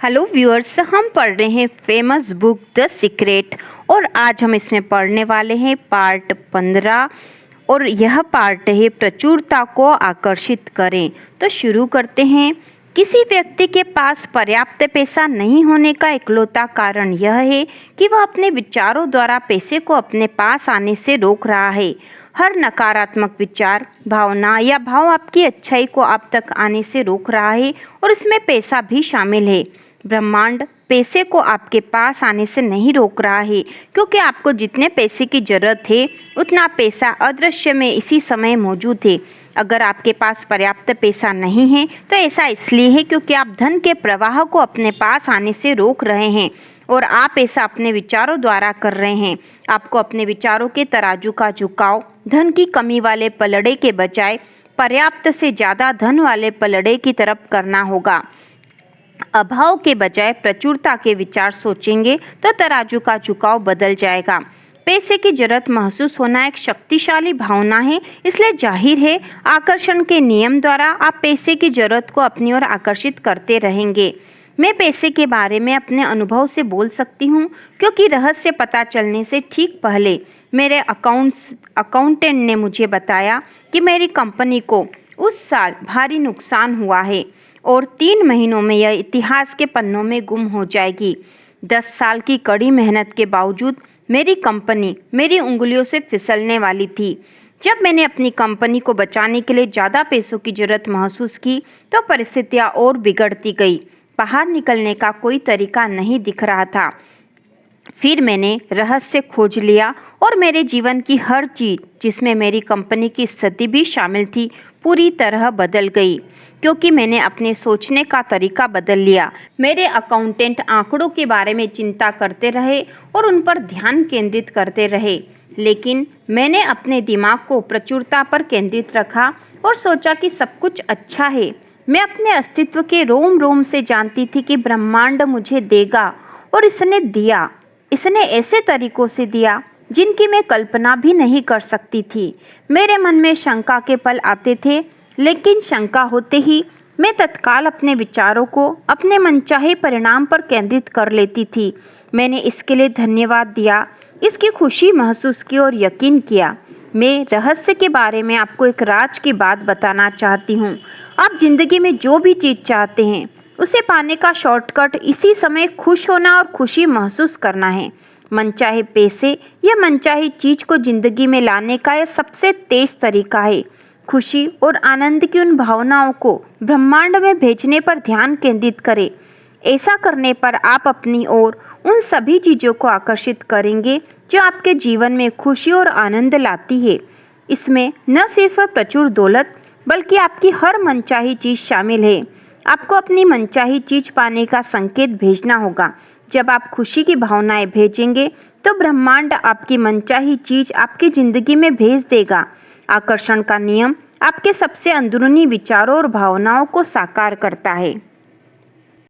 Hello viewers, हम पढ़ रहे हैं फेमस बुक द सीक्रेट और आज हम इसमें पढ़ने वाले हैं पार्ट 15 और यह पार्ट है प्रचुरता को आकर्षित करें। तो शुरू करते हैं। किसी व्यक्ति के पास पर्याप्त पैसा नहीं होने का इकलौता कारण यह है कि वह अपने विचारों द्वारा पैसे को अपने पास आने से रोक रहा है। हर नकारात्मक विचार, भावना या भाव आपकी अच्छाई को आप तक आने से रोक रहा है और इसमें पैसा भी शामिल है। ब्रह्मांड पैसे को आपके पास आने से नहीं रोक रहा है, क्योंकि आपको जितने पैसे की जरूरत है उतना पैसा अदृश्य में इसी समय मौजूद है। अगर आपके पास पर्याप्त पैसा नहीं है तो ऐसा इसलिए है क्योंकि आप धन के प्रवाह को अपने पास आने से रोक रहे हैं और आप ऐसा अपने विचारों द्वारा कर रहे हैं। आपको अपने विचारों के तराजू का झुकाव धन की कमी वाले पलड़े के बजाय पर्याप्त से ज़्यादा धन वाले पलड़े की तरफ करना होगा। अभाव के बजाय प्रचुरता के विचार सोचेंगे तो तराजू का झुकाव बदल जाएगा। पैसे की जरूरत महसूस होना एक शक्तिशाली भावना है, इसलिए जाहिर है आकर्षण के नियम द्वारा आप पैसे की जरूरत को अपनी ओर आकर्षित करते रहेंगे। मैं पैसे के बारे में अपने अनुभव से बोल सकती हूँ, क्योंकि रहस्य पता चलने से ठीक पहले मेरे अकाउंटेंट ने मुझे बताया कि मेरी कंपनी को उस साल भारी नुकसान हुआ है और 3 महीनों में यह इतिहास के पन्नों में गुम हो जाएगी। 10 साल की कड़ी मेहनत के बावजूद मेरी कंपनी मेरी उंगलियों से फिसलने वाली थी। जब मैंने अपनी कंपनी को बचाने के लिए ज़्यादा पैसों की जरूरत महसूस की तो परिस्थितियाँ और बिगड़ती गई। बाहर निकलने का कोई तरीका नहीं दिख रहा था। फिर मैंने रहस्य खोज लिया और मेरे जीवन की हर चीज़, जिसमें मेरी कंपनी की स्थिति भी शामिल थी, पूरी तरह बदल गई, क्योंकि मैंने अपने सोचने का तरीका बदल लिया। मेरे अकाउंटेंट आंकड़ों के बारे में चिंता करते रहे और उन पर ध्यान केंद्रित करते रहे, लेकिन मैंने अपने दिमाग को प्रचुरता पर केंद्रित रखा और सोचा कि सब कुछ अच्छा है। मैं अपने अस्तित्व के रोम रोम से जानती थी कि ब्रह्मांड मुझे देगा और इसने दिया। इसने ऐसे तरीकों से दिया जिनकी मैं कल्पना भी नहीं कर सकती थी। मेरे मन में शंका के पल आते थे, लेकिन शंका होते ही मैं तत्काल अपने विचारों को अपने मनचाहे परिणाम पर केंद्रित कर लेती थी। मैंने इसके लिए धन्यवाद दिया, इसकी खुशी महसूस की और यकीन किया। मैं रहस्य के बारे में आपको एक राज की बात बताना चाहती हूँ। आप जिंदगी में जो भी चीज़ चाहते हैं उसे पाने का शॉर्टकट इसी समय खुश होना और खुशी महसूस करना है। मनचाहे पैसे या मनचाही चीज को जिंदगी में लाने का यह सबसे तेज तरीका है। खुशी और आनंद की उन भावनाओं को ब्रह्मांड में भेजने पर ध्यान केंद्रित करें। ऐसा करने पर आप अपनी ओर उन सभी चीज़ों को आकर्षित करेंगे जो आपके जीवन में खुशी और आनंद लाती है। इसमें न सिर्फ प्रचुर दौलत बल्कि आपकी हर मनचाही चीज़ शामिल है। आपको अपनी मनचाही चीज़ पाने का संकेत भेजना होगा। जब आप खुशी की भावनाएं भेजेंगे तो ब्रह्मांड आपकी मनचाही चीज़ आपकी ज़िंदगी में भेज देगा। आकर्षण का नियम आपके सबसे अंदरूनी विचारों और भावनाओं को साकार करता है।